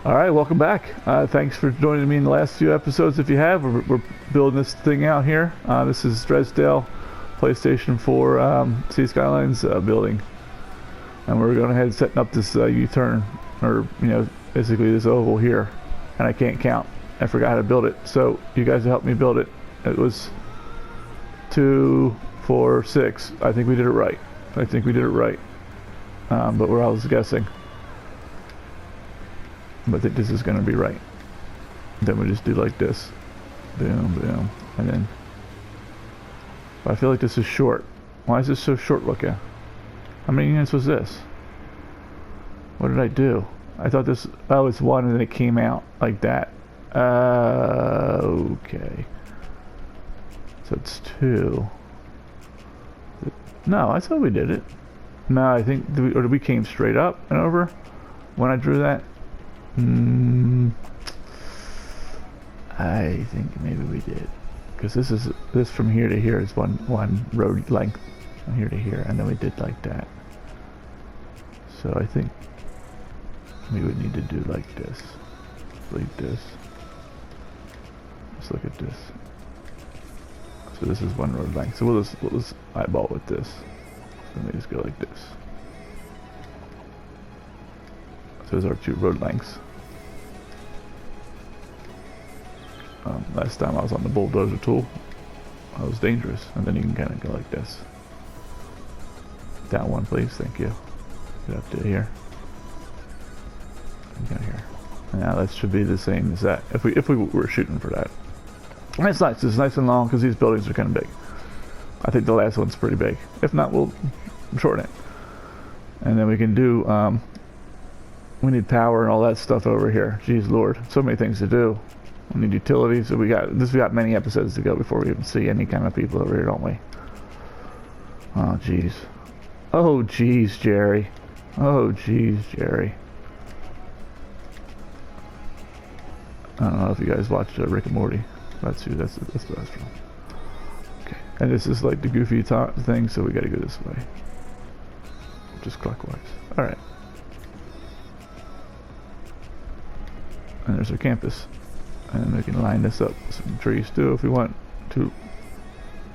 All right, welcome back. Thanks for joining me in the last few episodes. If you have, we're building this thing out here. This is Dresdale, PlayStation 4 Skylines building, and we're going ahead and setting up this U-turn, or basically this oval here. And I can't count. I forgot how to build it. So you guys helped me build it. It was 2, 4, 6. I think we did it right. But I was guessing. But I think this is going to be right. Then we just do like this. Boom, boom. And then... But I feel like this is short. Why is this so short looking? How many units was this? What did I do? I thought this... Oh, it's 1 and then it came out like that. Okay. So it's 2. No, I thought we did it. No, I think... Or we came straight up and over when I drew that? I think maybe we did, because this from here to here is one road length, from here to here, and then we did like that. So I think we would need to do like this. Delete this. Let's look at this. So this is one road length. So we'll just eyeball with this. Let me just go like this. Those are 2 road lengths. Last time I was on the bulldozer tool, I was dangerous. And then you can kind of go like this. Down 1, please. Thank you. Get up to here. And go here. Now that should be the same as that. If we were shooting for that. And it's nice. It's nice and long because these buildings are kind of big. I think the last one's pretty big. If not, we'll shorten it. And then we can do. We need power and all that stuff over here. Jeez Lord, so many things to do. We need utilities. So we got many episodes to go before we even see any kind of people over here, don't we? Oh jeez. Oh jeez, Jerry. Oh jeez, Jerry. I don't know if you guys watched Rick and Morty. That's the best one. Okay, and this is like the goofy thing, so we got to go this way, just clockwise. All right. And there's our campus, and we can line this up with some trees too if we want to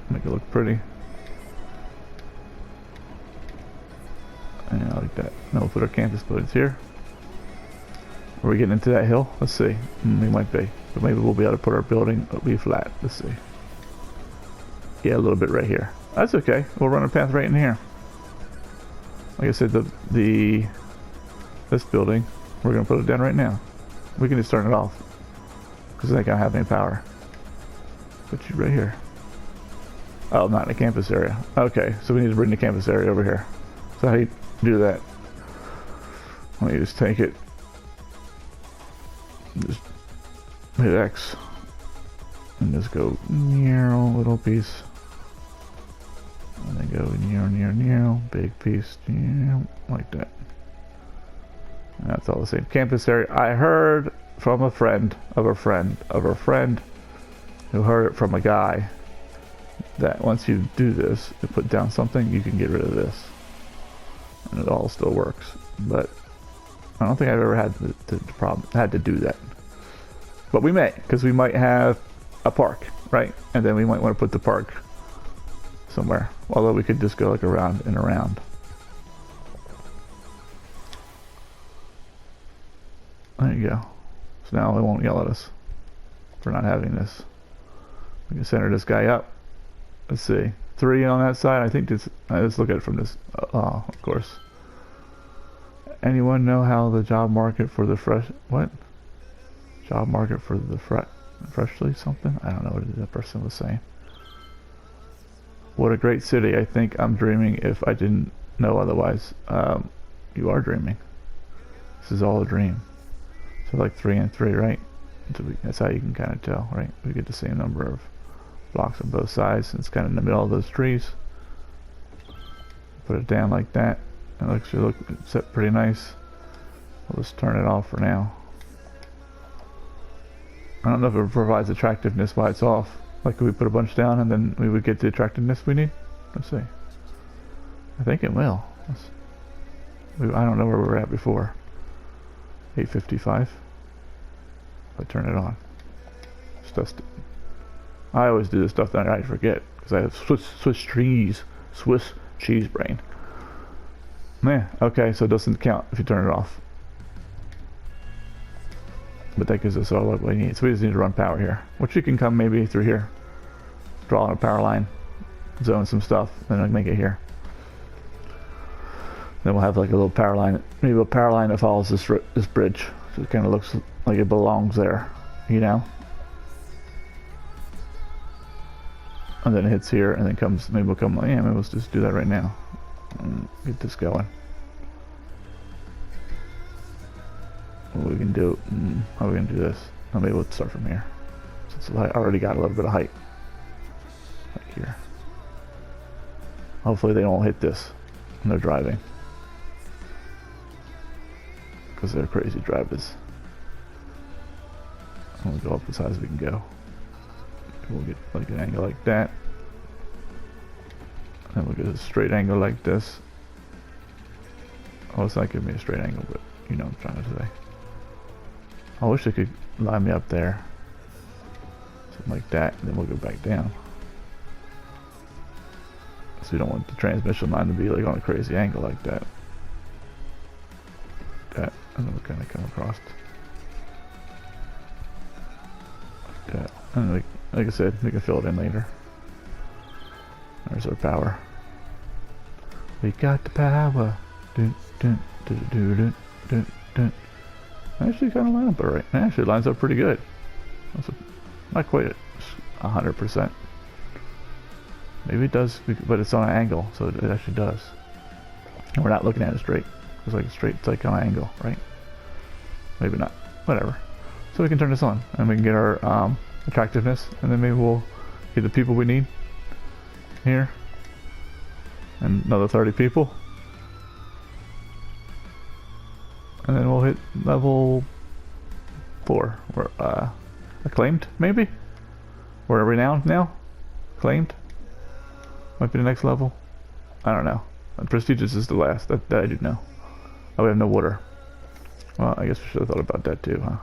make it look pretty. And I like that. Now we'll put our campus buildings here. Are we getting into that hill? Let's see. We might be, but maybe we'll be able to put our building. It'll be flat. Let's see. Yeah, a little bit right here. That's okay. We'll run a path right in here. Like I said, this building, we're gonna put it down right now. We can just turn it off, because I don't have any power. Put you right here. Oh, not in the campus area. Okay, so we need to bring the campus area over here. So how do you do that? Let me just take it. Just hit X. And just go near a little piece. And then go near, big piece, like that. That's all the same. Campus area. I heard from a friend of a friend of a friend who heard it from a guy that once you do this, you put down something, you can get rid of this. And it all still works. But I don't think I've ever had had to do that. But we may, because we might have a park, right? And then we might want to put the park somewhere. Although we could just go like around and around. There you go. So now they won't yell at us for not having this. We can center this guy up. Let's see. 3 on that side. I think this. Let's look at it from this. Oh, of course. Anyone know how the job market for the job market for the freshly something? I don't know what that person was saying. What a great city. I think I'm dreaming if I didn't know otherwise. You are dreaming. This is all a dream. So like 3 and 3, right? So that's how you can kind of tell, right? We get the same number of blocks on both sides. It's kind of in the middle of those trees. Put it down like that. It should look set pretty nice. We'll just turn it off for now. I don't know if it provides attractiveness while it's off. Like, could we put a bunch down and then we would get the attractiveness we need? Let's see. I think it will. I don't know where we were at before. 855. if I turn it on. Stuff's I always do this stuff that I forget because I have Swiss cheese brain. Yeah, okay, so it doesn't count if you turn it off. But that gives us all what we need. So we just need to run power here, which you can come maybe through here, draw on a power line, zone some stuff, then I'll make it here. Then we'll have like a little power line, maybe a power line that follows this bridge, so it kind of looks like it belongs there, you know. And then it hits here, and then comes. Maybe we'll come. Yeah, maybe let's just do that right now. And get this going. What we can do? How are we gonna do this? Oh, maybe let's start from here. Since I already got a little bit of height, like here. Hopefully they don't hit this when they're driving, because they're crazy drivers. I'm gonna go up as high as we can go. We'll get like an angle like that. And we'll get a straight angle like this. Oh, it's not giving me a straight angle, but you know what I'm trying to say. I wish it could line me up there. Something like that, and then we'll go back down. So we don't want the transmission line to be like on a crazy angle like that. And then we'll kind of come across. Like that. And like I said, we can fill it in later. There's our power. We got the power. Dun, dun, dun, dun, dun, dun, dun. Actually, kind of line up alright. It actually lines up pretty good. Not quite 100%. Maybe it does, but it's on an angle, so it actually does. And we're not looking at it straight. It's like straight, it's like on an angle, right? Maybe not. Whatever. So we can turn this on, and we can get our attractiveness, and then maybe we'll get the people we need here, and another 30 people, and then we'll hit level 4. We're acclaimed, maybe? We're renowned now? Acclaimed? Might be the next level? I don't know. And prestigious is the last, that I do know. Oh, we have no water. Well, I guess we should have thought about that too, huh?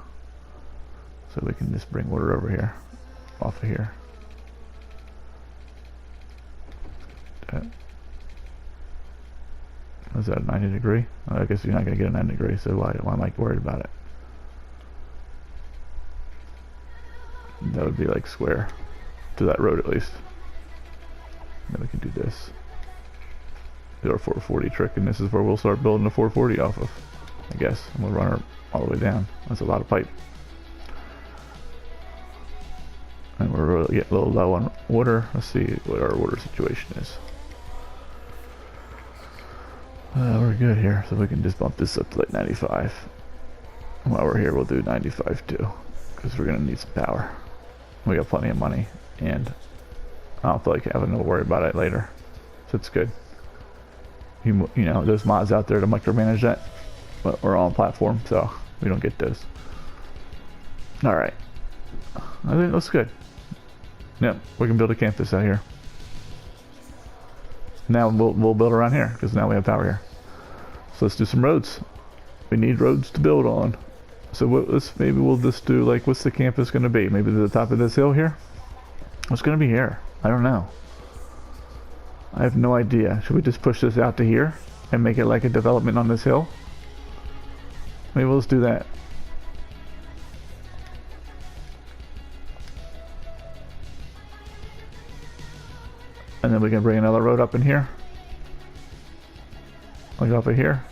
So we can just bring water over here, off of here. Is that a 90 degree? I guess you're not going to get a 90 degree, so why am I worried about it? That would be like square to that road at least. Then we can do this. Do our 440 trick, and this is where we'll start building the 440 off of, I guess. And we'll run her all the way down. That's a lot of pipe. And we're really getting a little low on water. Let's see what our water situation is. We're good here, so we can just bump this up to like 95. And while we're here, we'll do 95 too, because we're gonna need some power. We got plenty of money, and I don't feel like having to worry about it later, so it's good. You know, there's mods out there to micromanage that, but we're on platform, so we don't get those. All right, I think that's good. Yep, we can build a campus out here. Now we'll build around here, because now we have power here. So let's do some roads. We need roads to build on. So maybe we'll just do, like, what's the campus going to be? Maybe the top of this hill here? What's going to be here? I don't know. I have no idea. Should we just push this out to here and make it like a development on this hill? Maybe we'll just do that. And then we can bring another road up in here. Like up in here.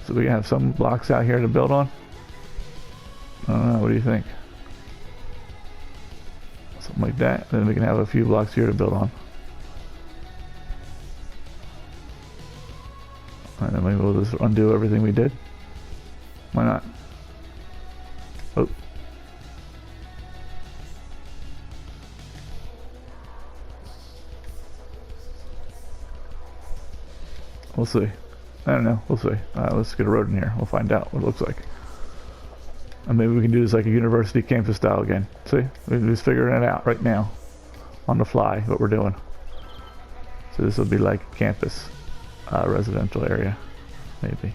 So we can have some blocks out here to build on. I don't know, what do you think? Something like that. Then we can have a few blocks here to build on. And then maybe we'll just undo everything we did. Why not? Oh. We'll see. I don't know. We'll see. Let's get a road in here. We'll find out what it looks like. And maybe we can do this like a university campus style again. See? We're just figuring it out right now. On the fly, what we're doing. So this will be like a campus residential area. Maybe.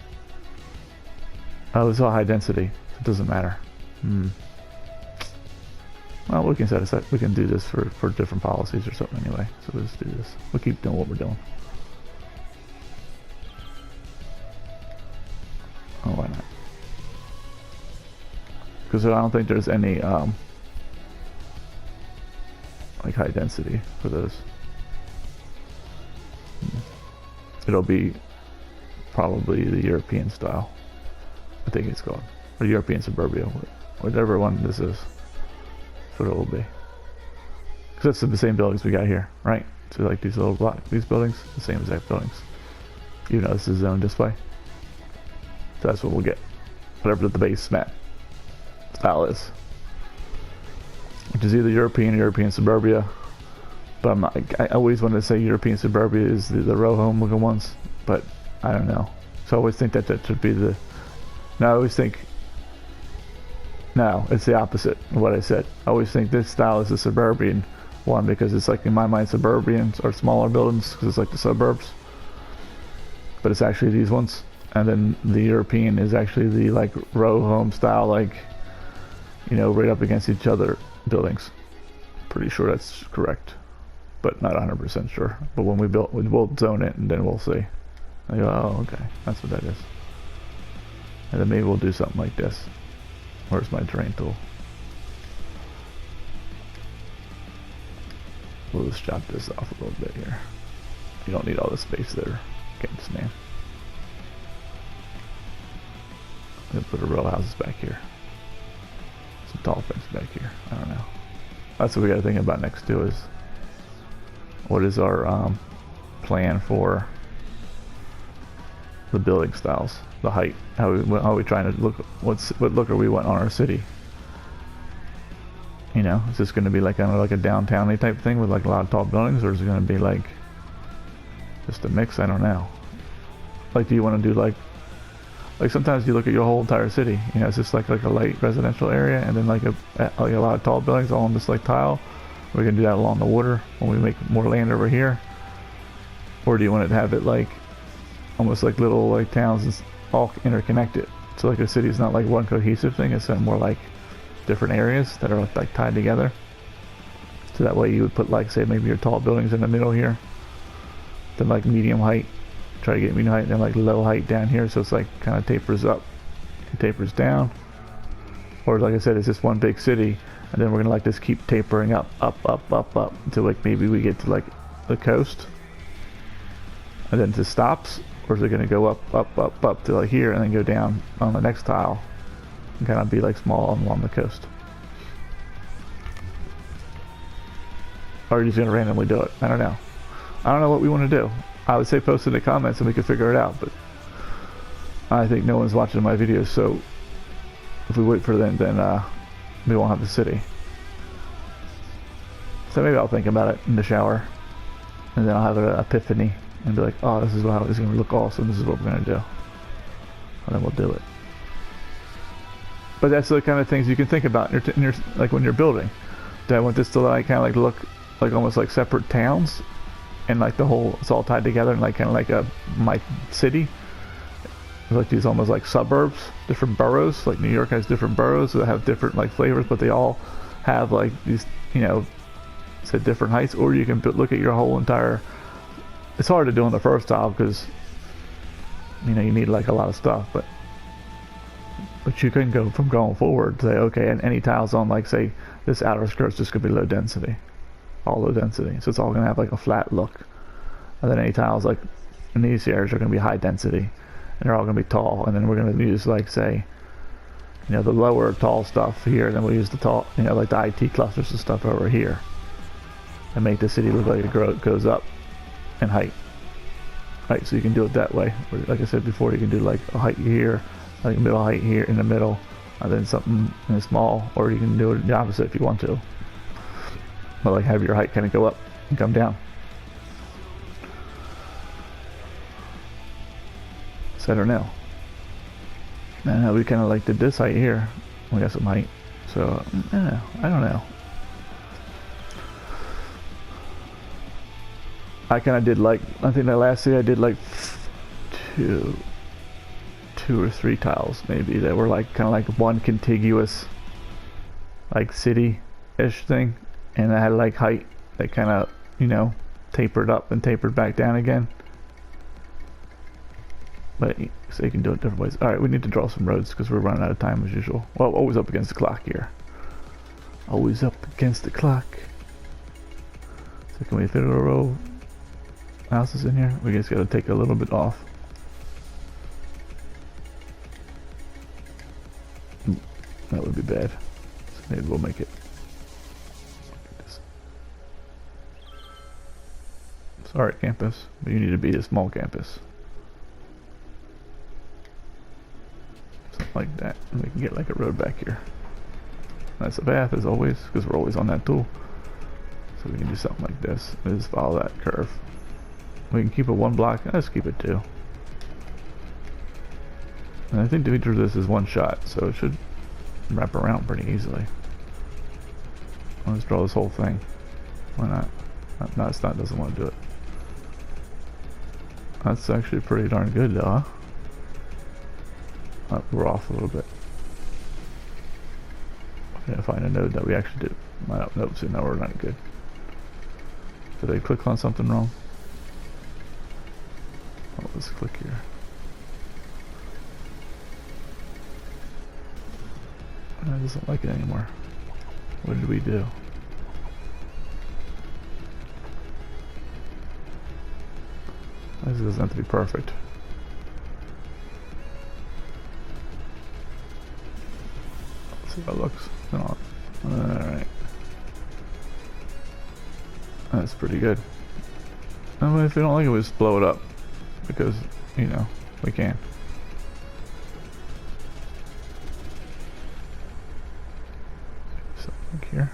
Oh, it's all high density. So it doesn't matter. Well, we can set aside. We can do this for different policies or something anyway. So let's do this. We'll keep doing what we're doing. Oh, why not? Because I don't think there's any like high density for those. It'll be probably the European style. I think it's called, or European suburbia, whatever one this is. That's what it will be. Because that's the same buildings we got here, right? So like these little these buildings, the same exact buildings. Even though this is zone display. So that's what we'll get. Whatever the base map style is. Which is either European or European suburbia. But I always wanted to say European suburbia is the row home looking ones. But I don't know. So I always think that should be the... No, I always think... No, it's the opposite of what I said. I always think this style is the suburban one because it's like, in my mind, suburbians are smaller buildings because it's like the suburbs. But it's actually these ones. And then the European is actually the like row home style, like, you know, right up against each other buildings. Pretty sure that's correct, but not 100% sure. But when we'll zone it and then we'll see. I go, oh, okay, that's what that is. And then maybe we'll do something like this. Where's my terrain tool? We'll just chop this off a little bit here. You don't need all the space there. Can't just man. I'm gonna put a row of houses back here. Some tall fence back here. I don't know. That's what we gotta think about next too, is what is our plan for the building styles, the height, how are we trying to look, what look are we want on our city? You know, is this gonna be like kind of like a downtown-y type thing with like a lot of tall buildings, or is it gonna be like just a mix? I don't know. Like, do you want to do like sometimes you look at your whole entire city, you know, it's just like a light residential area and then like a lot of tall buildings all in this like tile. We're gonna do that along the water when we make more land over here. Or do you want to have it like almost like little like towns and all interconnected? So like a city is not like one cohesive thing, it's more like different areas that are like tied together. So that way you would put like, say, maybe your tall buildings in the middle here, then like medium height, try to get medium height, and then like low height down here, so it's like kind of tapers up and tapers down. Or like I said, it's just one big city, and then we're gonna like just keep tapering up until like maybe we get to like the coast, and then it just stops. Or is it gonna go up to like here and then go down on the next tile and kind of be like small along the coast? Or are you just gonna randomly do it? I don't know. I don't know what we want to do. I would say post in the comments and we could figure it out, but I think no one's watching my videos, so if we wait for them, then we won't have the city. So maybe I'll think about it in the shower, and then I'll have an epiphany and be like, oh, this is how it's going to look awesome, this is what we're going to do. And then we'll do it. But that's the kind of things you can think about in your like when you're building. Do I want this to like kind of like look like almost like separate towns? And like the whole, it's all tied together and like kind of like my city, like these almost like suburbs, different boroughs. Like New York has different boroughs that have different like flavors, but they all have like these, you know, say different heights. Or you can look at your whole entire. It's hard to do on the first tile because, you know, you need like a lot of stuff, but you can go from going forward to say, okay, and any tiles on like, say, this outer skirt's just gonna be low density. All low density, so it's all going to have like a flat look. And then any tiles like in these areas are going to be high density, and they're all going to be tall. And then we're going to use like, say, you know, the lower tall stuff here, and then we'll use the tall, you know, like the IT clusters and stuff over here, and make the city look like it goes up in height. Right, so you can do it that way. Or, like I said before, you can do like a height here, like a middle height here in the middle, and then something in a small, or you can do it the opposite if you want to. But like have your height kind of go up and come down. So I don't know. And we kind of like did this height here. We got some height. So I don't know. I kind of did like, I think that last year I did like two or three tiles maybe that were like kind of like one contiguous like city-ish thing, and it had like height that kind of, you know, tapered up and tapered back down again. But so you can do it different ways. All right, we need to draw some roads because we're running out of time as usual. Well, always up against the clock here. Always up against the clock. So can we fit a row of houses in here? We just gotta take a little bit off. That would be bad. So maybe we'll make it. Sorry, campus, but you need to be a small campus. Something like that. And we can get like a road back here. That's a path as always, because we're always on that tool. So we can do something like this. Just follow that curve. We can keep it 1 block. Let's keep it 2. And I think the feature of this is 1 shot, so it should wrap around pretty easily. Let's draw this whole thing. Why not? No, it's not. Doesn't want to do it. That's actually pretty darn good, though, huh? We're off a little bit. I'm gonna find a node that we actually did. Nope, so now we're not good. Did I click on something wrong? Oh, let's click here. I doesn't like it anymore. What did we do? This doesn't have to be perfect. Let's see how it looks. Alright. That's pretty good. I mean, if we don't like it, we just blow it up. Because, you know, we can. Something here.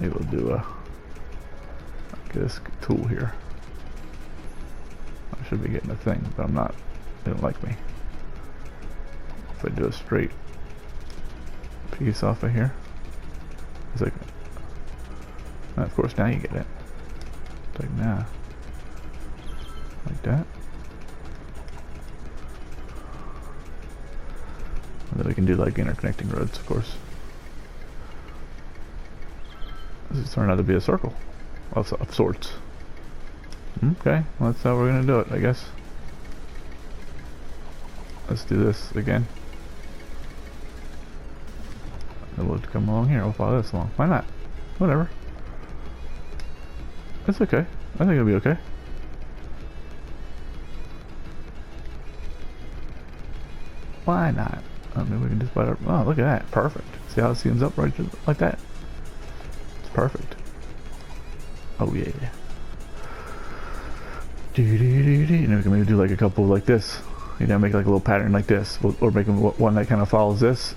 Maybe we'll do this tool here. I should be getting a thing, but I'm not. They don't like me. If I do a straight piece off of here, it's like, and of course now you get it. It's like nah, like that. And then we can do like interconnecting roads, of course. This is turning out to be a circle of sorts. Okay, well, that's how we're gonna do it, I guess. Let's do this again. And we'll come along here. We'll follow this along. Why not? Whatever. It's okay. I think it'll be okay. Why not? I mean, we can just bite our. Oh, look at that. Perfect. See how it seams up right like that? It's perfect. Oh yeah. And we can maybe do like a couple like this. You know, make like a little pattern like this, or make one that kind of follows this,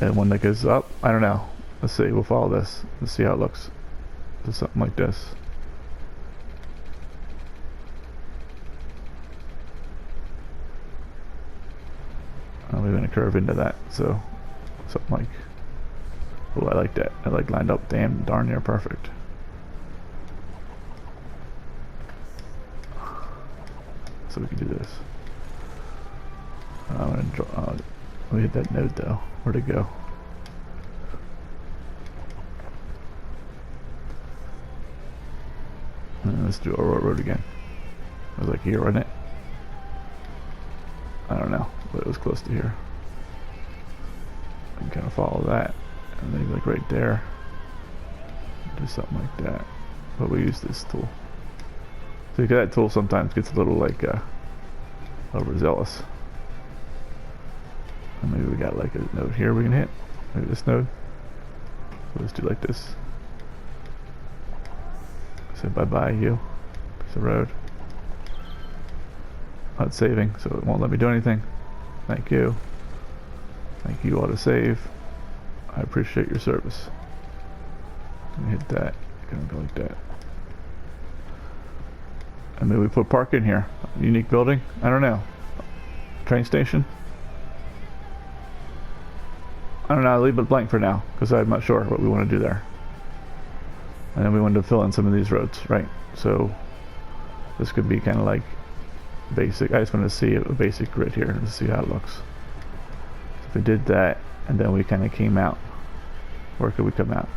and one that goes up. I don't know. Let's see. We'll follow this. Let's see how it looks. Do something like this. We're gonna curve into that. So something like. Oh, I like that. I like lined up. Damn, darn near perfect. So we can do this. I'm gonna draw. Let me hit that node though. Where'd it go? And let's do a road again. It was like here, wasn't it? I don't know, but it was close to here. I can kind of follow that, and maybe like right there. Do something like that. But we use this tool. So that tool sometimes gets a little like overzealous. And maybe we got like a node here we can hit. Maybe this node. So let's do like this. Say bye bye you. Piece of road. Not saving, so it won't let me do anything. Thank you. Thank you, auto save. I appreciate your service. Let me hit that. Kind of go like that. And maybe we put park in here. Unique building? I don't know. Train station? I don't know, I'll leave it blank for now, because I'm not sure what we want to do there. And then we wanted to fill in some of these roads, right? So this could be kind of like basic. I just want to see a basic grid here to see how it looks. If we did that, and then we kind of came out, where could we come out?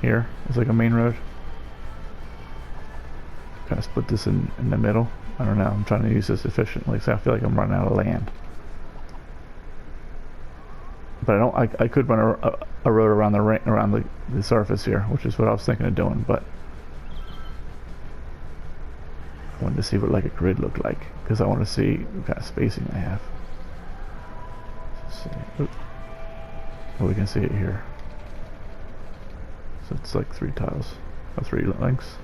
Here? It's like a main road. Kind of split this in the middle. I don't know. I'm trying to use this efficiently, so I feel like I'm running out of land. But I don't. I could run a road around the surface here, which is what I was thinking of doing. But I wanted to see what like a grid looked like, because I want to see what kind of spacing I have. Let's see. Well, we can see it here. So it's like 3 tiles, or 3 lengths.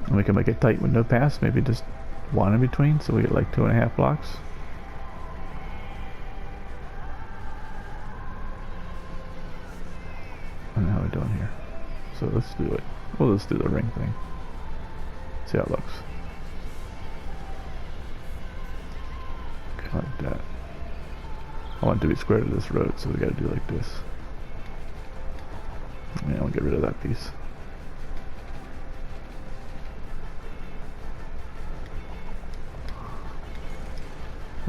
And we can make it tight with no pass, maybe just 1 in between, so we get like 2.5 blocks. And how are we doing here? So let's do it. Well, let's do the ring thing. See how it looks. Kind of like that. I want it to be square to this road, so we gotta do like this. Yeah, I'll get rid of that piece.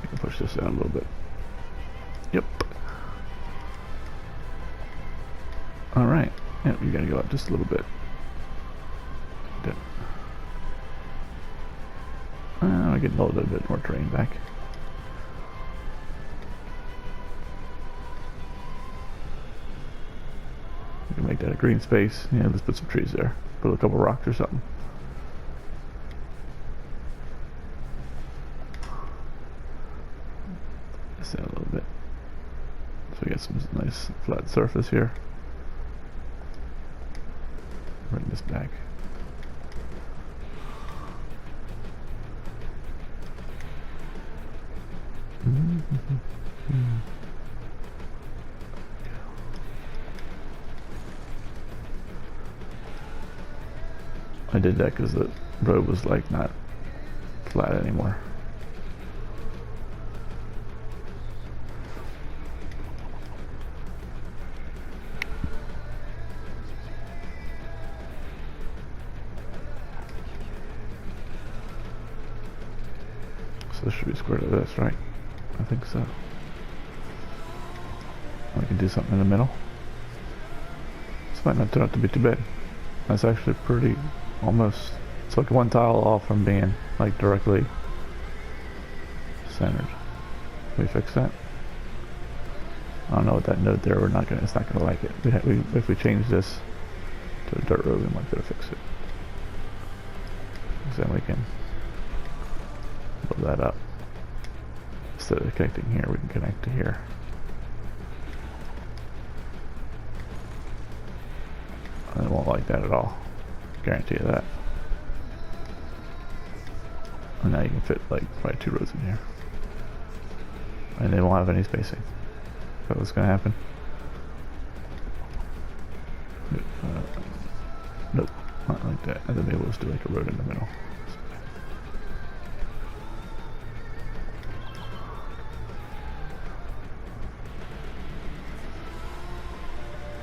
We can push this out a little bit. Yep. Alright. Yep, you gotta go up just a little bit. I get a little bit more terrain back. We can make that a green space. Yeah, let's put some trees there. Put a couple rocks or something. This out a little bit. So we got some nice flat surface here. Bring this back. I did that because the road was like not flat anymore. So this should be square to this, right? I think so. We can do something in the middle. This might not turn out to be too bad. That's actually pretty, almost, it's like 1 tile off from being like directly centered. Can we fix that? I don't know what that node there, it's not gonna like it. If we change this to a dirt road, we might be able to fix it. So then we can build that up. Instead of connecting here, we can connect to here. And it won't like that at all. Guarantee you that. And now you can fit like probably 2 rows in here. And they won't have any spacing. Is that what's gonna happen? Nope, not like that. And then maybe we'll just do like a road in the middle.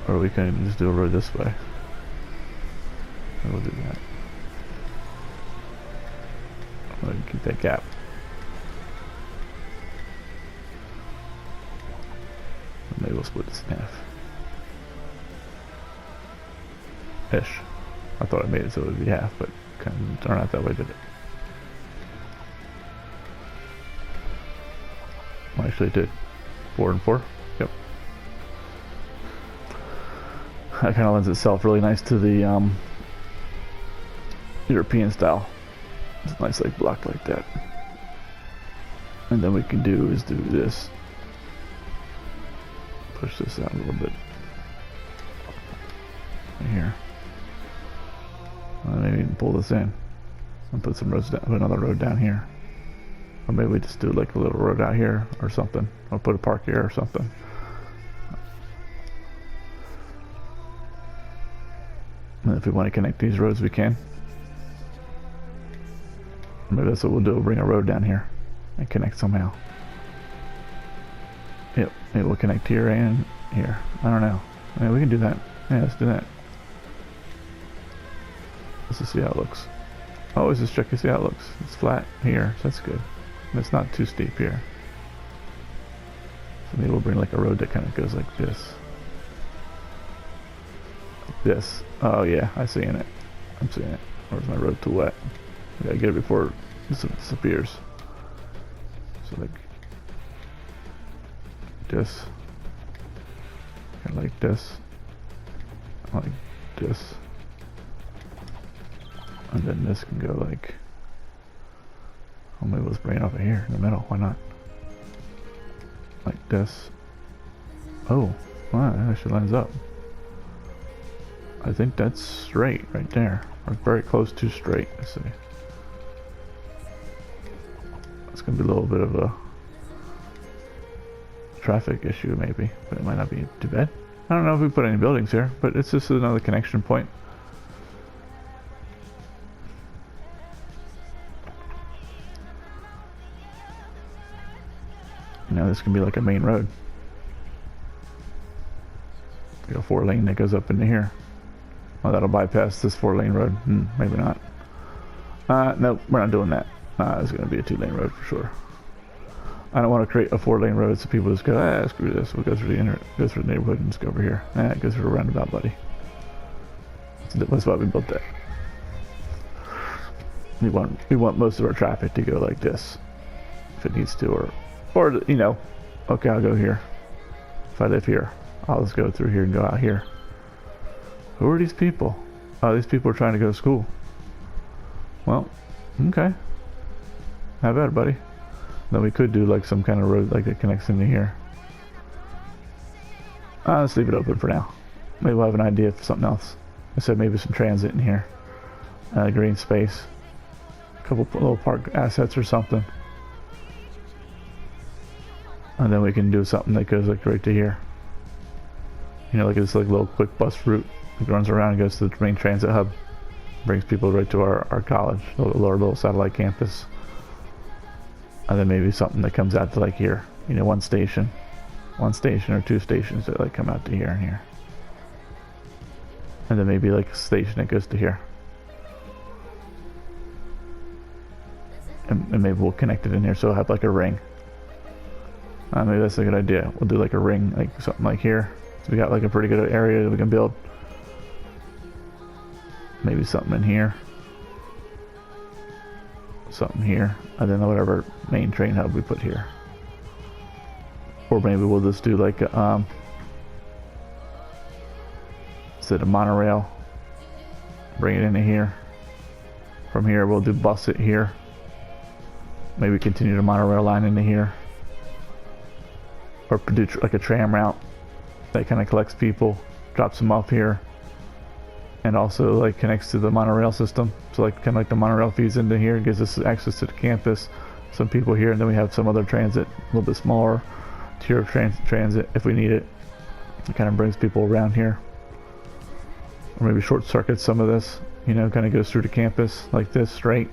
Or we can just do a road this way. And we'll do that. I'm gonna keep that gap. And maybe we'll split this in half. Ish. I thought I made it so it would be half, but kind of turned out that way, did it? I actually did. 4 and 4. Yep. That kind of lends itself really nice to the European style. It's a nice like block like that. And then we can do is do this. Push this out a little bit. Right here. Maybe even pull this in and put some roads down, put another road down here. Or maybe we just do like a little road out here or something. Or put a park here or something. And if we want to connect these roads, we can. Maybe that's what we'll do. We'll bring a road down here and connect somehow. Yep, maybe we'll connect here and here. I don't know. Yeah, we can do that. Yeah, let's do that. Let's just see how it looks. Always just check to see how it looks. It's flat here, so that's good. And it's not too steep here. So maybe we'll bring like a road that kind of goes like this. Like this. Oh yeah, I'm seeing it. I'm seeing it. Where's my road tool at? We gotta get it before it disappears. So like this. And like this. Like this. And then this can go like, oh, maybe let's bring it over here in the middle, why not? Like this. Oh, wow, that actually lines up. I think that's straight right there. Or very close to straight, let's see. It's gonna be a little bit of a traffic issue maybe, but it might not be too bad. I don't know if we put any buildings here, but it's just another connection point. Now this can be like a main road. Like a 4-lane that goes up into here. Well, that'll bypass this 4-lane road. Maybe not. Nope, we're not doing that. It's going to be a 2-lane road for sure. I don't want to create a 4-lane road so people just go, screw this. We'll go through the neighborhood and just go over here. Go through the roundabout, buddy. That's why we built that. We want most of our traffic to go like this, if it needs to, or you know, okay, I'll go here. If I live here, I'll just go through here and go out here. Who are these people? Oh, these people are trying to go to school. Well, okay. How bad, buddy? Then we could do like some kind of road like that connects into here. Let's leave it open for now. Maybe we'll have an idea for something else. I said maybe some transit in here. Green space. A couple little park assets or something. And then we can do something that goes like right to here. You know, like this like little quick bus route. It runs around and goes to the main transit hub. Brings people right to our college, our little satellite campus. And then maybe something that comes out to like here. You know, one station or 2 stations that like come out to here and here. And then maybe like a station that goes to here. And maybe we'll connect it in here so it'll have like a ring. Maybe that's a good idea. We'll do like a ring, like something like here. So we got like a pretty good area that we can build. Maybe something in here. Something here. And then whatever main train hub we put here. Or maybe we'll just do like a, instead of monorail, bring it into here. From here we'll do bus it here. Maybe continue the monorail line into here. Or do like a tram route that kind of collects people, drops them off here, and also like connects to the monorail system. So like kind of like the monorail feeds into here, gives us access to the campus, some people here, and then we have some other transit, a little bit smaller tier of transit if we need it. It kind of brings people around here. Or maybe short circuits some of this, you know, kind of goes through the campus like this straight.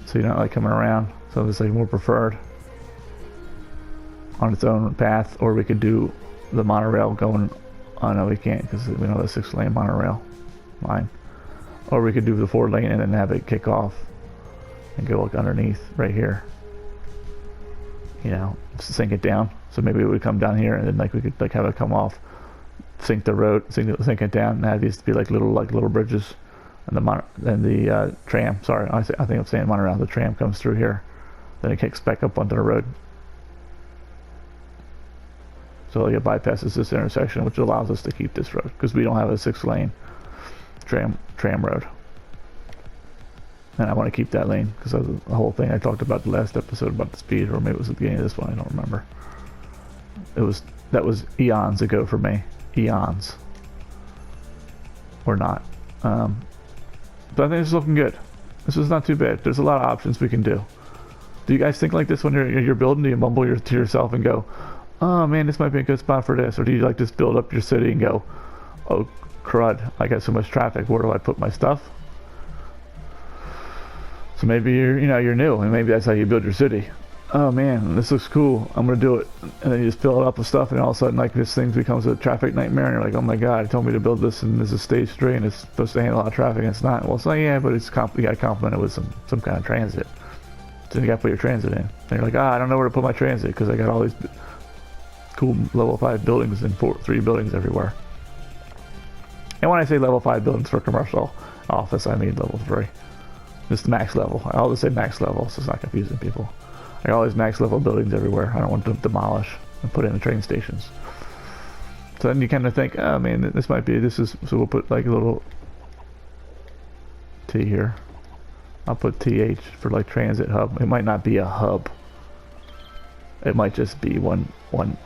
So you're not like coming around. So it's like more preferred on its own path. Or we could do the monorail going, oh no we can't because we don't have a 6-lane monorail line. Or we could do the 4-lane and then have it kick off and go like underneath right here. You know, sink it down. So maybe it would come down here and then like we could like have it come off, sink the road, sink it down, and have these to be like little bridges. And the tram, sorry, I think I'm saying monorail, the tram comes through here, then it kicks back up onto the road. So like it bypasses this intersection, which allows us to keep this road, because we don't have a 6-lane tram road. And I want to keep that lane, because of the whole thing I talked about the last episode about the speed, or maybe it was at the beginning of this one, I don't remember. That was eons ago for me. Eons. Or not. But I think this is looking good. This is not too bad. There's a lot of options we can do. Do you guys think like this when you're building? Do you mumble to yourself and go, oh man, this might be a good spot for this? Or do you like just build up your city and go, oh crud, I got so much traffic, where do I put my stuff? So maybe you're new, and maybe that's how you build your city. Oh man, this looks cool, I'm gonna do it. And then you just fill it up with stuff, and all of a sudden like this thing becomes a traffic nightmare, and you're like, oh my god, it told me to build this, and this is stage 3 and it's supposed to handle a lot of traffic, and it's not. Well, it's like, yeah, but it's you gotta complement it with some kind of transit. So you gotta put your transit in. And you're like, I don't know where to put my transit because I got all these cool level 5 buildings and 3 buildings everywhere. And when I say level 5 buildings for commercial office, I mean level 3. Just max level. I always say max level, so it's not confusing people. I got all these max level buildings everywhere. I don't want to demolish and put in the train stations. So then you kind of think, oh man, this might be, so we'll put like a little T here. I'll put TH for like transit hub. It might not be a hub. It might just be one like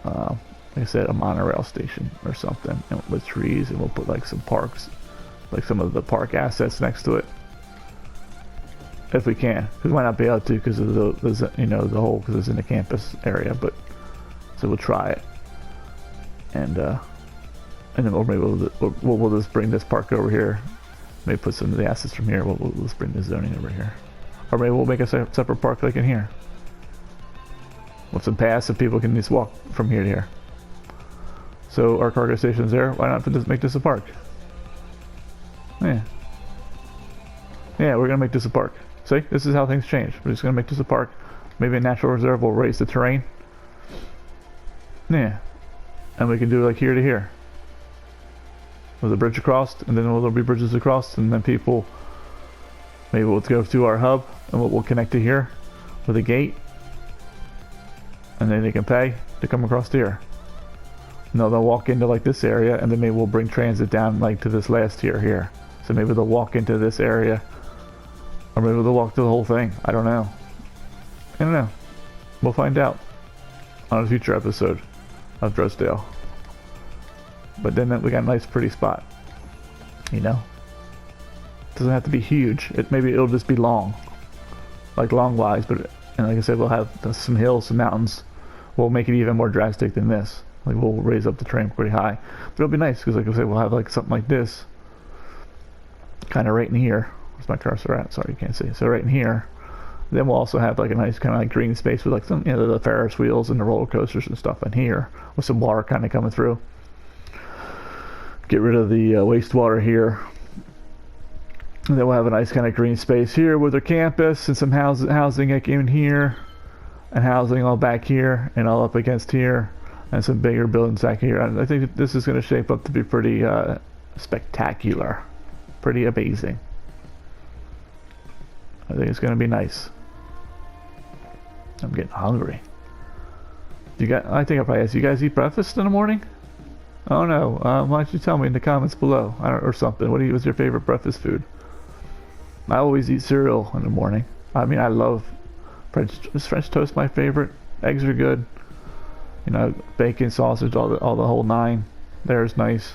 I said, a monorail station or something, and with trees, and we'll put like some parks, like some of the park assets next to it, if we can. Because we might not be able to because of the the whole, because it's in the campus area, but so we'll try it, and then or maybe we'll just bring this park over here. Maybe put some of the assets from here. We'll just bring the zoning over here, or maybe we'll make a separate park like in here, with some paths so people can just walk from here to here. So our cargo station's there. Why not just make this a park? Yeah, we're gonna make this a park. See, this is how things change. We're just gonna make this a park. Maybe a natural reserve will raise the terrain. Yeah, and we can do it like here to here, with a bridge across, and then there'll be bridges across, and then people, maybe we'll go to our hub, and we'll connect to here with a gate, and then they can pay to come across to here. No, they'll walk into like this area, and then maybe we'll bring transit down like to this last tier here. So maybe they'll walk into this area, or maybe they'll walk to the whole thing. I don't know. We'll find out on a future episode of Dresdale. But then we got a nice pretty spot. It doesn't have to be huge. Maybe it'll just be long, like long-wise. But and like I said, we'll have some hills, some mountains. We'll make it even more drastic than this. Like we'll raise up the terrain pretty high, but it'll be nice because, like I said, we'll have like something like this, kind of right in here. Where's my cursor at? Sorry, you can't see. So right in here. Then we'll also have like a nice kind of like green space with like some, the Ferris wheels and the roller coasters and stuff in here, with some water kind of coming through. Get rid of the wastewater here. And then we'll have a nice kind of green space here with our campus and some housing like in here, and housing all back here and all up against here. And some bigger buildings back here. I think this is going to shape up to be pretty spectacular, pretty amazing. I think it's going to be nice. I'm getting hungry. I think I probably asked you guys eat breakfast in the morning. Oh no! Why don't you tell me in the comments below, or something? What's your favorite breakfast food? I always eat cereal in the morning. I mean, I love French toast. My favorite. Eggs are good. Bacon, sausage, all the whole nine. There's nice.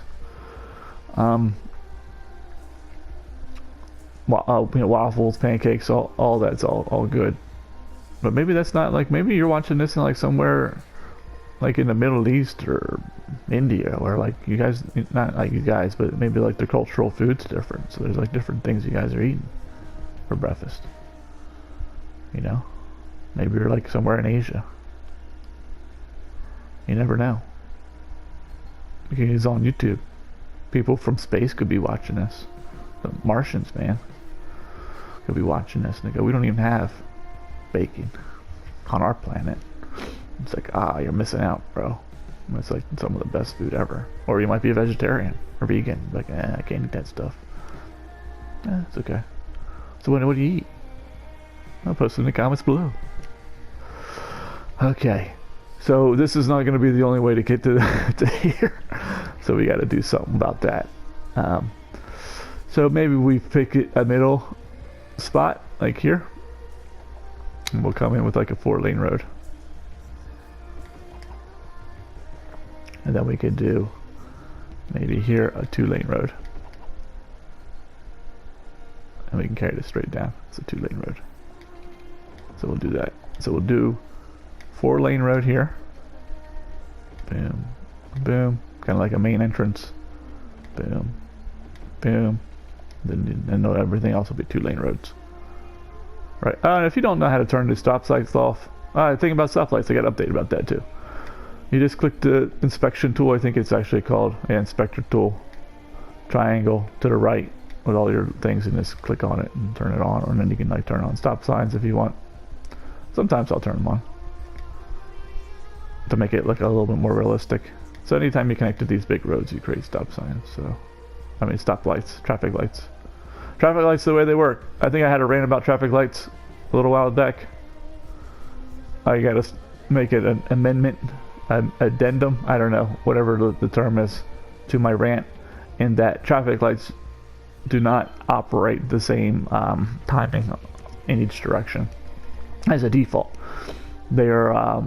Waffles, pancakes, all that's all good. But maybe that's not like, maybe you're watching this in like somewhere like in the Middle East or India, where like you guys, not like you guys, but maybe like the cultural food's different. So there's like different things you guys are eating for breakfast. Maybe you're like somewhere in Asia. You never know. It's on YouTube. People from space could be watching this. The Martians, man, could be watching this and they go, we don't even have bacon on our planet. It's like, you're missing out, bro. It's like some of the best food ever. Or you might be a vegetarian or vegan. Like, I can't eat that stuff. It's okay. So what do you eat? I'll post it in the comments below. Okay. So this is not going to be the only way to get to here. So we got to do something about that. So maybe we pick a middle spot, like here. And we'll come in with like a 4-lane road. And then we could do maybe here a 2-lane road. And we can carry this straight down. It's a 2-lane road. So we'll do that. So we'll do 4-lane road here. Boom, boom. Kind of like a main entrance. Boom, boom. Then everything else will be 2-lane roads. Right. If you don't know how to turn the stop lights off, think about stoplights. I got an update about that too. You just click the inspection tool. I think it's actually called inspector tool. Triangle to the right with all your things, and just click on it and turn it on. And then you can like turn on stop signs if you want. Sometimes I'll turn them on to make it look a little bit more realistic. So anytime you connect to these big roads, you create stop signs. So, I mean, stop lights, traffic lights. Traffic lights, the way they work. I think I had a rant about traffic lights a little while back. I gotta make it an amendment, an addendum, I don't know, whatever the term is, to my rant, in that traffic lights do not operate the same timing in each direction as a default. They are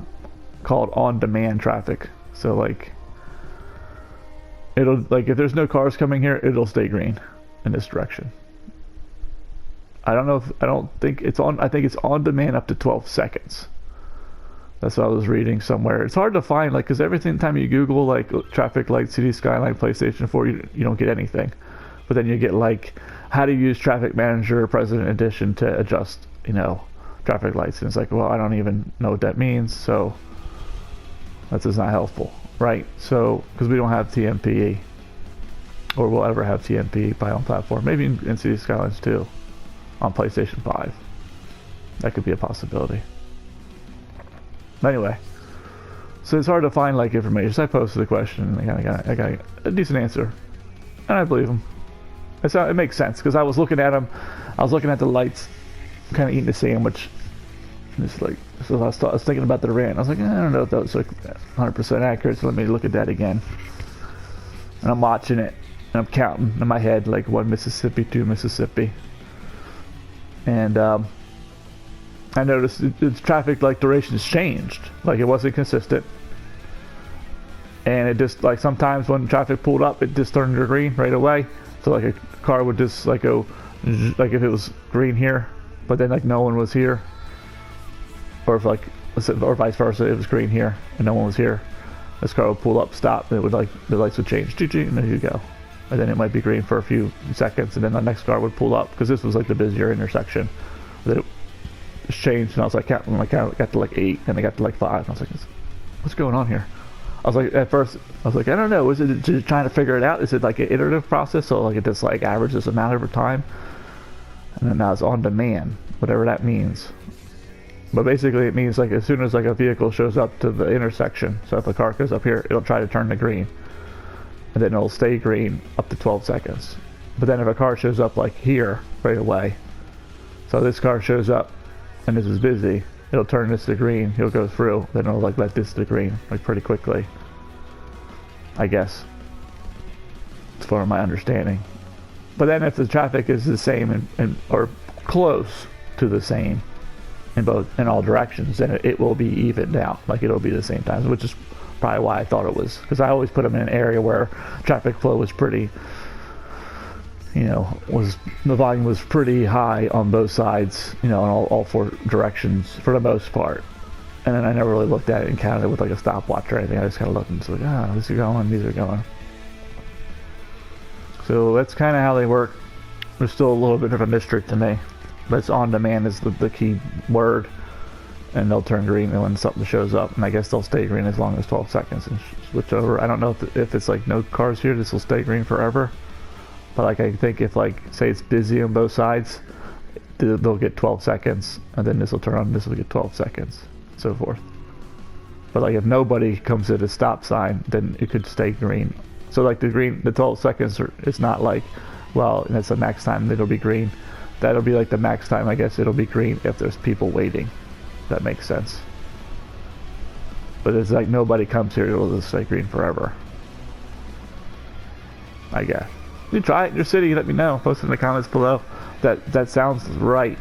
called on-demand traffic. So like, it'll, like, if there's no cars coming here, it'll stay green in this direction. I don't think it's on, I think it's on demand up to 12 seconds. That's what I was reading somewhere. It's hard to find, like, because every time you Google, like, traffic light, city skyline, PlayStation 4, you don't get anything. But then you get, like, how to use Traffic Manager President Edition to adjust, you know, traffic lights. And it's like, well, I don't even know what that means, so that's just not helpful, right? So, because we don't have TMPE, or we'll ever have TMPE by on platform. Maybe in City Skylines too, on PlayStation 5. That could be a possibility. Anyway, so it's hard to find, like, information. So I posted the question, and I got a decent answer, and I believe him. It makes sense, because I was looking at them, I was looking at the lights, kind of eating the sandwich, and it's like, so I was thinking about the rant. I was like, I don't know if that was like 100% accurate, so let me look at that again. And I'm watching it, and I'm counting in my head, like 1 Mississippi, 2 Mississippi, and I noticed its traffic, like, durations changed. Like, it wasn't consistent. And it just, like, sometimes when traffic pulled up, it just turned to green right away. So, like, a car would just, like, go, like, if it was green here, but then, like, no one was here. Or if, like, or vice versa, it was green here and no one was here. This car would pull up, stop, and it would, like, the lights would change. And there you go. And then it might be green for a few seconds, and then the next car would pull up, because this was, like, the busier intersection. That it changed, and I was like counting, like, I got to like 8, and I got to like 5, and I was like, what's going on here? I was like, at first I was like, I don't know, is it just trying to figure it out? Is it like an iterative process, so like it just like averages them out over time? And then now it's on demand, whatever that means. But basically it means, like, as soon as, like, a vehicle shows up to the intersection, so if a car goes up here, it'll try to turn to green, and then it'll stay green up to 12 seconds. But then if a car shows up, like, here right away, so this car shows up and this is busy, it'll turn this to green, he'll go through, then it'll, like, let this to green, like, pretty quickly, I guess, as far as my understanding. But then if the traffic is the same and or close to the same in all directions, then it will be evened out, like, it'll be the same time, which is probably why I thought it was, because I always put them in an area where traffic flow was pretty, you know, the volume was pretty high on both sides, you know, in all 4 directions for the most part. And then I never really looked at it and counted it with, like, a stopwatch or anything. I just kind of looked and was like, these are going, these are going. So that's kind of how they work. There's still a little bit of a mystery to me, but it's on demand is the key word, and they'll turn green when something shows up, and I guess they'll stay green as long as 12 seconds and switch over. I don't know if it's like no cars here, this will stay green forever. But, like, I think if, like, say it's busy on both sides, they'll get 12 seconds, and then this will turn on, this will get 12 seconds, and so forth. But, like, if nobody comes at a stop sign, then it could stay green. So, like, the 12 seconds, it's not like, well, that's the max time, it'll be green. That'll be, like, the max time, I guess it'll be green if there's people waiting. That makes sense. But it's like nobody comes here, it'll just stay green forever, I guess. You try it in your city, let me know. Post in the comments below. That sounds right.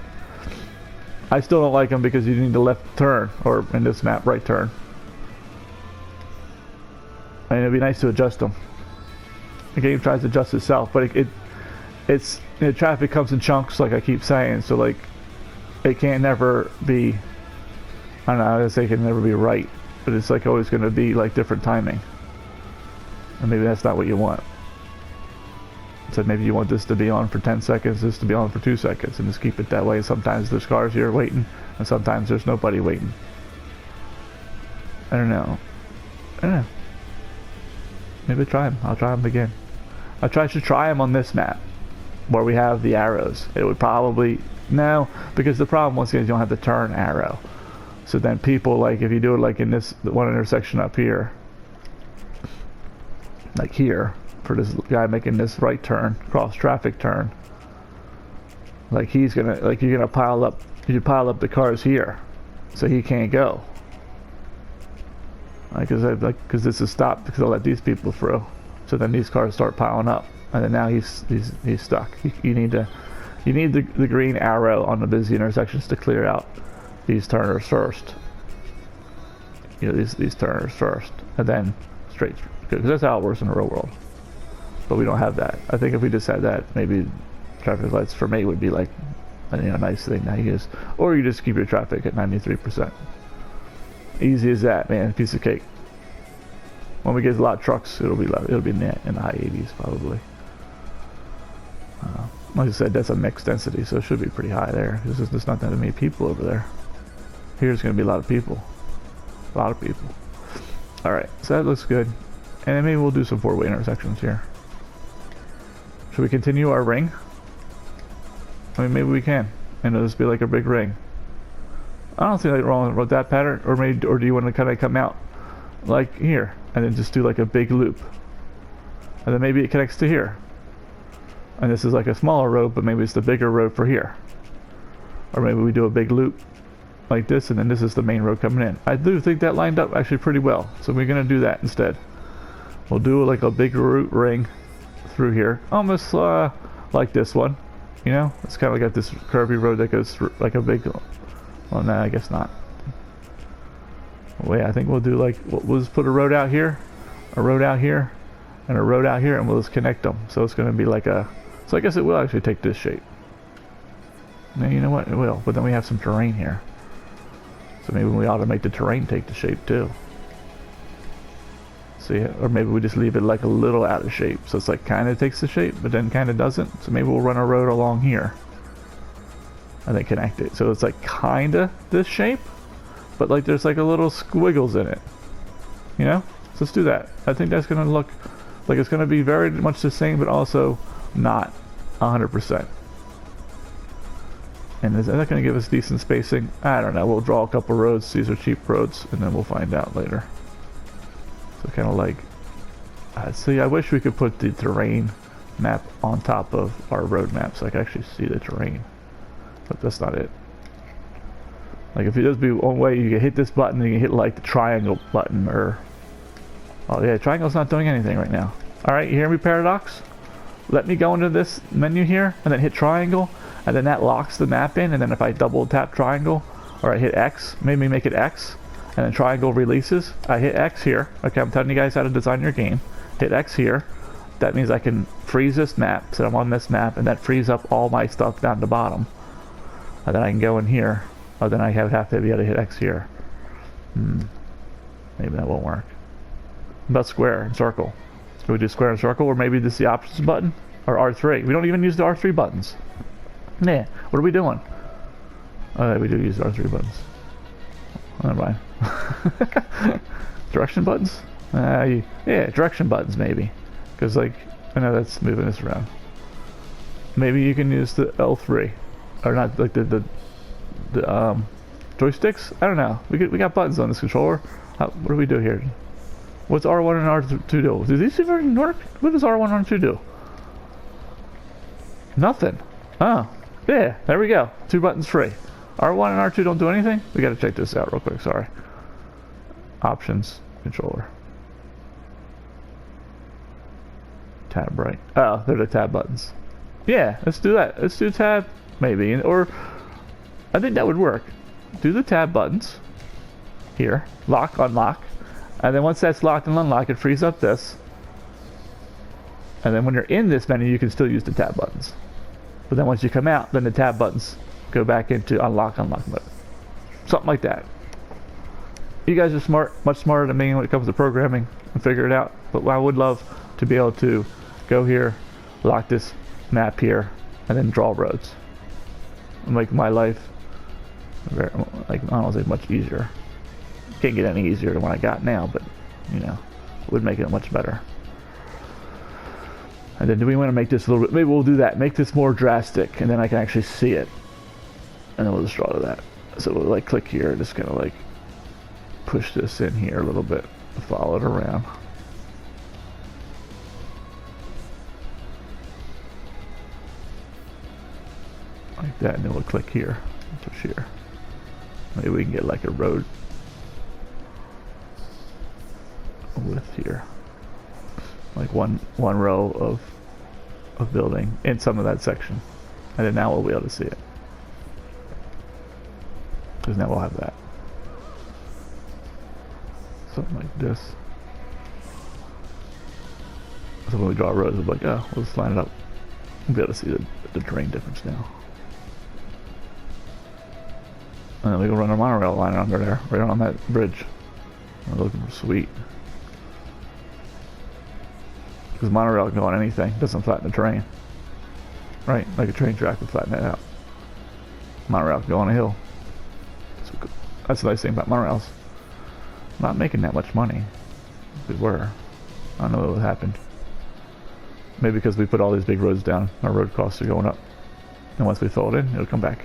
I still don't like them because you need to left turn, or in this map, right turn. I mean, it'd be nice to adjust them. The game tries to adjust itself, but it's you know, traffic comes in chunks, like I keep saying. So, like, it can't never be, I don't know, I would say it can never be right, but it's, like, always going to be, like, different timing. And maybe that's not what you want. So maybe you want this to be on for 10 seconds, this to be on for 2 seconds, and just keep it that way. Sometimes there's cars here waiting, and sometimes there's nobody waiting. I don't know. Maybe try them. I'll try them again. I should try them on this map, where we have the arrows. It would probably, no, because the problem once again is you don't have the turn arrow. So then people, like, if you do it like in this one intersection up here, like here, for this guy making this right turn, cross traffic turn, like he's gonna, like you're gonna pile up, you pile up the cars here, so he can't go. Because this is stopped because I let these people through. So then these cars start piling up, and then now he's stuck. You need the green arrow on the busy intersections to clear out these turners first. You know, these turners first, and then straight, because that's how it works in the real world. But we don't have that. I think if we just had that, maybe traffic lights for me would be like a nice thing to use. Or you just keep your traffic at 93%. Easy as that, man. Piece of cake. When we get a lot of trucks, it'll be in the high 80s probably. Like I said, that's a mixed density, so it should be pretty high there. There's not that many people over there. Here's going to be a lot of people. A lot of people. Alright, so that looks good. And then maybe we'll do some four-way intersections here. Should we continue our ring? I mean, maybe we can. And it'll just be like a big ring. I don't see anything wrong with that pattern. Or do you want to kind of come out like here and then just do like a big loop? And then maybe it connects to here. And this is like a smaller road, but maybe it's the bigger road for here. Or maybe we do a big loop like this, and then this is the main road coming in. I do think that lined up actually pretty well, so we're gonna do that instead. We'll do like a big root ring through here, almost like this one. You know, it's kind of like got this curvy road that goes through, like a big. Well, no, I guess not. Wait, I think we'll do like we'll just put a road out here, a road out here, and a road out here, and we'll just connect them. So it's gonna be like a. So I guess it will actually take this shape. Now, you know what? It will, but then we have some terrain here. So maybe we ought to make the terrain take the shape too. See, or maybe we just leave it like a little out of shape. So it's like kind of takes the shape, but then kind of doesn't. So maybe we'll run a road along here. And then connect it. So it's like kind of this shape, but like there's like a little squiggles in it. You know? So let's do that. I think that's going to look like it's going to be very much the same, but also not 100%. And is that going to give us decent spacing? I don't know. We'll draw a couple roads. These are cheap roads, and then we'll find out later. So kind of like, see, I wish we could put the terrain map on top of our road map so I can actually see the terrain. But that's not it. Like if it does be one way, you can hit this button and you can hit like the triangle button or... Oh yeah, triangle's not doing anything right now. Alright, you hear me, Paradox? Let me go into this menu here and then hit triangle, and then that locks the map in, and then if I double tap triangle or I hit X, maybe make it X, and then triangle releases, I hit X here. Okay, I'm telling you guys how to design your game. Hit X here. That means I can freeze this map, so I'm on this map, and that frees up all my stuff down the bottom. And then I can go in here. Oh, then I have to be able to hit X here. Maybe that won't work. What about square and circle? Can we do square and circle, or maybe this is the options button? Or R3. We don't even use the R3 buttons. Yeah, what are we doing? Oh, yeah, we do use the R3 buttons. Oh, never mind. Direction buttons? Yeah, direction buttons maybe. Because like, I know that's moving this around. Maybe you can use the L3. Or not, like the joysticks? I don't know. We got buttons on this controller. What do we do here? What's R1 and R2 do? Do these even work? What does R1 and R2 do? Nothing. Oh, yeah, there we go. 2 buttons free. R1 and R2 don't do anything? We gotta check this out real quick, sorry. Options, controller. Tab right. Oh, they're the tab buttons. Yeah, let's do that. Let's do tab, maybe. Or, I think that would work. Do the tab buttons. Here. Lock, unlock. And then once that's locked and unlocked, it frees up this. And then when you're in this menu, you can still use the tab buttons. But then once you come out, then the tab buttons go back into unlock mode. Something like that. You guys are smart, much smarter than me when it comes to programming and figure it out. But I would love to be able to go here, lock this map here, and then draw roads. And make my life, very, like, I don't say much easier. Can't get any easier than what I got now, but, you know, it would make it much better. And then do we want to make this a little bit, maybe we'll do that, make this more drastic, and then I can actually see it. And then we'll just draw to that. So we'll like click here, just kind of like push this in here a little bit, follow it around. Like that, and then we'll click here, push here. Maybe we can get like a road width here. Like one row of building in some of that section. And then now we'll be able to see it. Because now we'll have that. Something like this. So when we draw roads, we'll be like, oh, we'll just line it up. We'll be able to see the terrain difference now. And then we can run a monorail line under there, right on that bridge. We're looking sweet. Because monorail can go on anything, doesn't flatten the terrain. Right? Like a train track would flatten it out. Monorail can go on a hill. That's the nice thing about monorails. Not making that much money. If we were. I don't know what happened. Maybe because we put all these big roads down, our road costs are going up. And once we fill it in, it'll come back.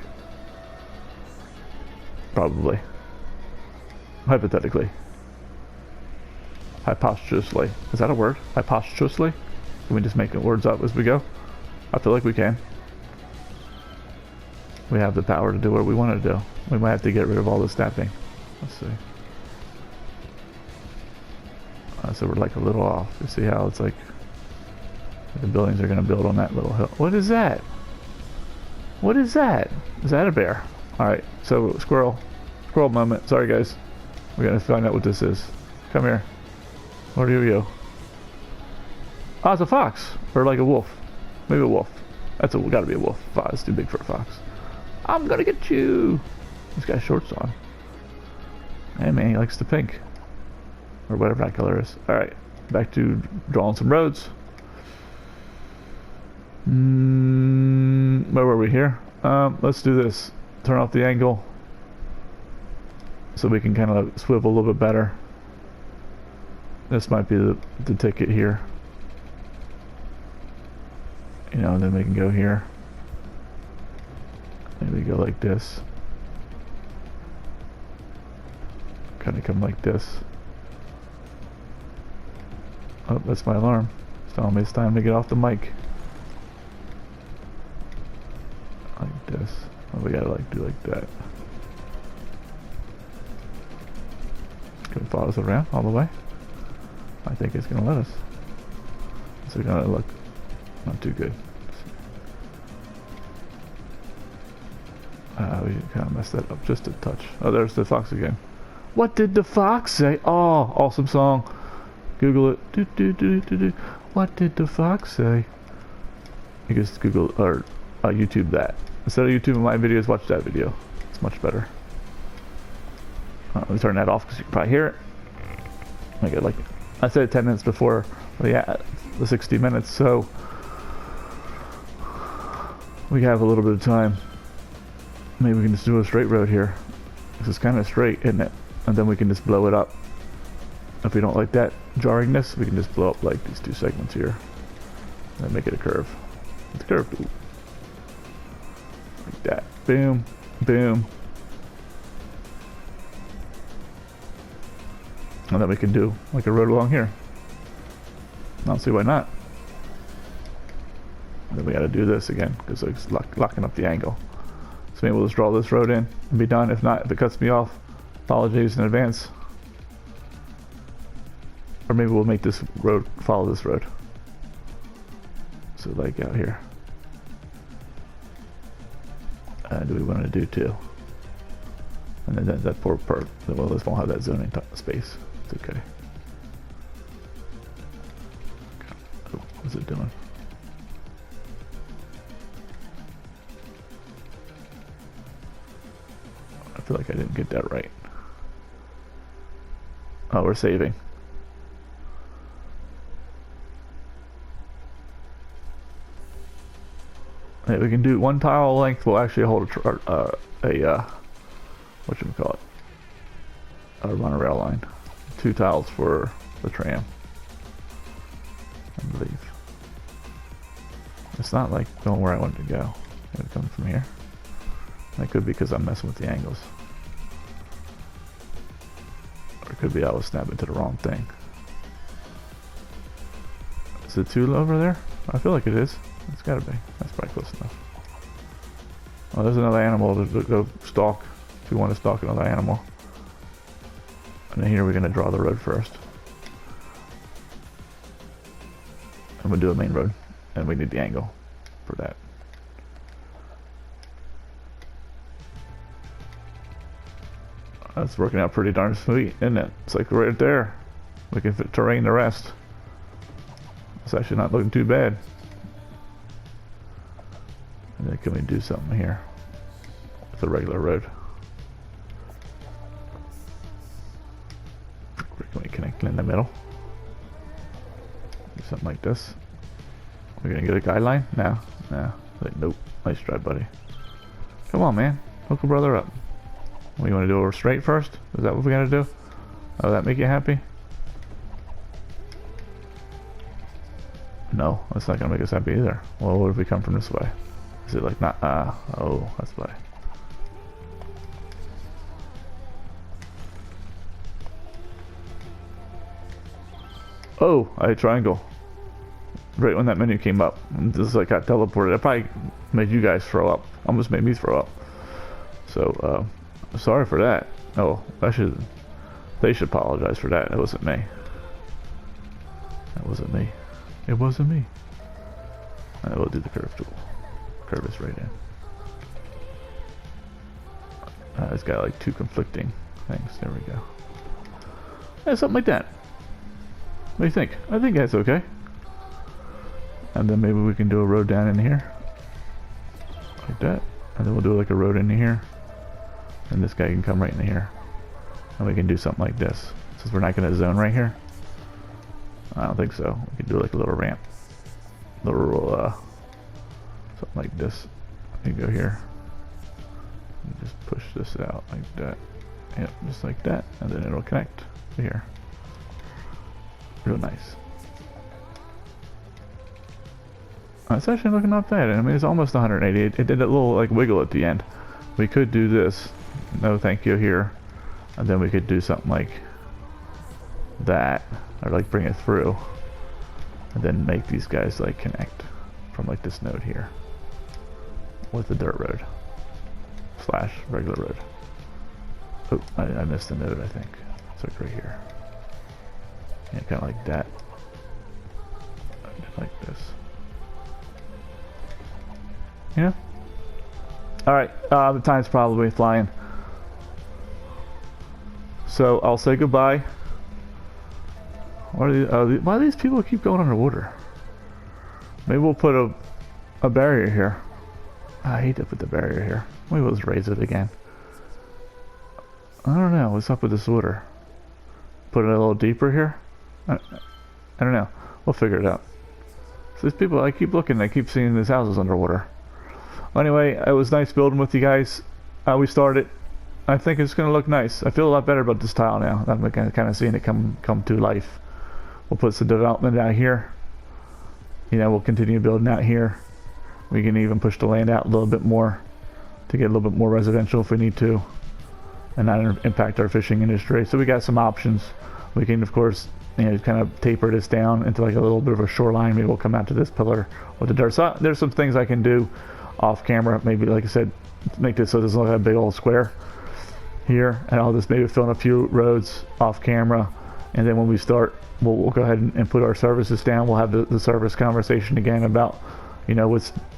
Probably. Hypothetically. Hypothetically. Is that a word? Hypothetically? Can we just make words up as we go? I feel like we can. We have the power to do what we want to do. We might have to get rid of all the snapping. Let's see. So we're like a little off. You see how it's like the buildings are going to build on that little hill. What is that? What is that? Is that a bear? Alright, so squirrel. Squirrel moment. Sorry guys. We're going to find out what this is. Come here. What are you? Oh, it's a fox. Or like a wolf. Maybe a wolf. That's gotta be a wolf. It's too big for a fox. I'm gonna get you. He's got shorts on. Hey man, he likes the pink. Or whatever that color is. Alright, back to drawing some roads. Where were we here? Let's do this. Turn off the angle. So we can kind of swivel a little bit better. This might be the ticket here. You know, and then we can go here. Maybe go like this. Kind of come like this. Oh, that's my alarm. It's telling me it's time to get off the mic. Like this. Oh, we gotta like do like that. Can it follow us around all the way? I think it's gonna let us. So we're gonna look not too good. We kind of messed that up just a touch. Oh, there's the fox again. What did the fox say? Oh, awesome song. Google it. Do, do, do, do, do. What did the fox say? You just Google or YouTube that. Instead of YouTubing my videos, watch that video. It's much better. Let me turn that off because you can probably hear it. I get like I said 10 minutes before the 60 minutes, so we have a little bit of time. Maybe we can just do a straight road here. This is kind of straight, isn't it? And then we can just blow it up. If we don't like that jarringness, we can just blow up like these two segments here. And make it a curve. It's a curve. Ooh. Like that. Boom. Boom. And then we can do like a road along here. I don't see why not. And then we got to do this again because it's locking up the angle. So maybe we'll just draw this road in and be done. If not, if it cuts me off, apologies in advance. Or maybe we'll make this road follow this road. So like out here. Do we want to do two? And then that poor part, well, this won't have that zoning space. It's okay. Oh, what's it doing? I feel like I didn't get that right. Oh, we're saving. Hey, we can do one tile length. We'll actually hold whatchamacallit, a monorail line. 2 tiles for the tram, I believe. It's not like going where I wanted to go. It comes from here. That could be because I'm messing with the angles. Could be I was snapping to the wrong thing. Is it too low over there? I feel like it is. It's gotta be. That's probably close enough. Oh, there's another animal to go stalk if we want to stalk another animal. And then here we're gonna draw the road first. And we'll do a main road. And we need the angle for that. That's working out pretty darn sweet, isn't it? It's like right there. We can fit terrain the rest. It's actually not looking too bad. And then can we do something here with a regular road? Can we connect in the middle? Do something like this. We're gonna get a guideline? No, no. Like, nope. Nice try, buddy. Come on, man. Hook a brother up. What, you want to do it straight first? Is that what we gotta do? Oh, that make you happy? No, that's not gonna make us happy either. Well, what if we come from this way? Is it like not? Oh, that's why. Oh, I had triangle. Right when that menu came up, and this like got teleported. It probably made you guys throw up. Almost made me throw up. So, sorry for that. Oh, they should apologize for that. It wasn't me. That wasn't me. It wasn't me. I will do the curve tool. Curve is right in. It's got like two conflicting things. There we go. Yeah, something like that. What do you think? I think that's okay. And then maybe we can do a road down in here. Like that. And then we'll do like a road into here. And this guy can come right in here. And we can do something like this. Since we're not going to zone right here. I don't think so. We can do like a little ramp. Little, something like this. You go here. And just push this out like that. Yep, just like that. And then it'll connect to here. Real nice. It's actually looking not bad. I mean, it's almost 180. It did that little like wiggle at the end. We could do this. No thank you here. And then we could do something like that. Or like bring it through. And then make these guys like connect from like this node here. With the dirt road. Slash regular road. Oh, I missed the node, I think. It's like right here. Yeah, kind of like that. Like this. Yeah. Alright, the time's probably flying. So I'll say goodbye. Why do these people keep going underwater? Maybe we'll put a barrier here. I hate to put the barrier here. Maybe we'll just raise it again. I don't know. What's up with this water? Put it a little deeper here? I don't know. We'll figure it out. So these people, I keep looking, I keep seeing these houses underwater. Well, anyway, it was nice building with you guys. We started. I think it's going to look nice. I feel a lot better about this tile now. I'm kind of seeing it come to life. We'll put some development out here. You know, we'll continue building out here. We can even push the land out a little bit more to get a little bit more residential if we need to, and not impact our fishing industry. So we got some options. We can, of course, you know, kind of taper this down into like a little bit of a shoreline. Maybe we'll come out to this pillar with the dirt. So there's some things I can do off camera. Maybe, like I said, make this so it doesn't look like a big old square here, and I'll just maybe fill in a few roads off camera, and then when we start, we'll go ahead and put our services down. We'll have the service conversation again about, you know,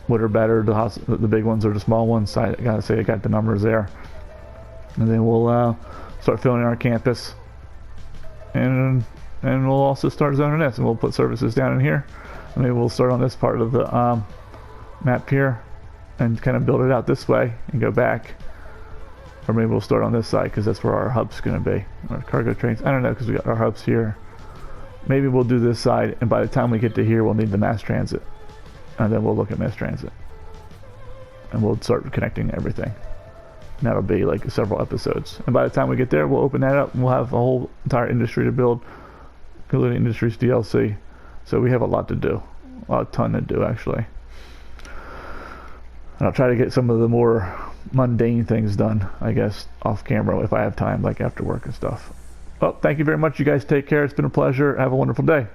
what are better, the big ones or the small ones. I gotta say I got the numbers there, and then we'll start filling in our campus, and we'll also start zoning this, and we'll put services down in here. And maybe we'll start on this part of the map here and kind of build it out this way and go back. Or maybe we'll start on this side because that's where our hub's going to be. Our cargo trains. I don't know, because we got our hubs here. Maybe we'll do this side, and by the time we get to here, we'll need the mass transit. And then we'll look at mass transit. And we'll start connecting everything. And that'll be like several episodes. And by the time we get there, we'll open that up and we'll have a whole entire industry to build. Including Industries DLC. So we have a lot to do. A ton to do, actually. And I'll try to get some of the more mundane things done, I guess, off camera if I have time, like after work and stuff. Well, thank you very much. You guys take care. It's been a pleasure. Have a wonderful day.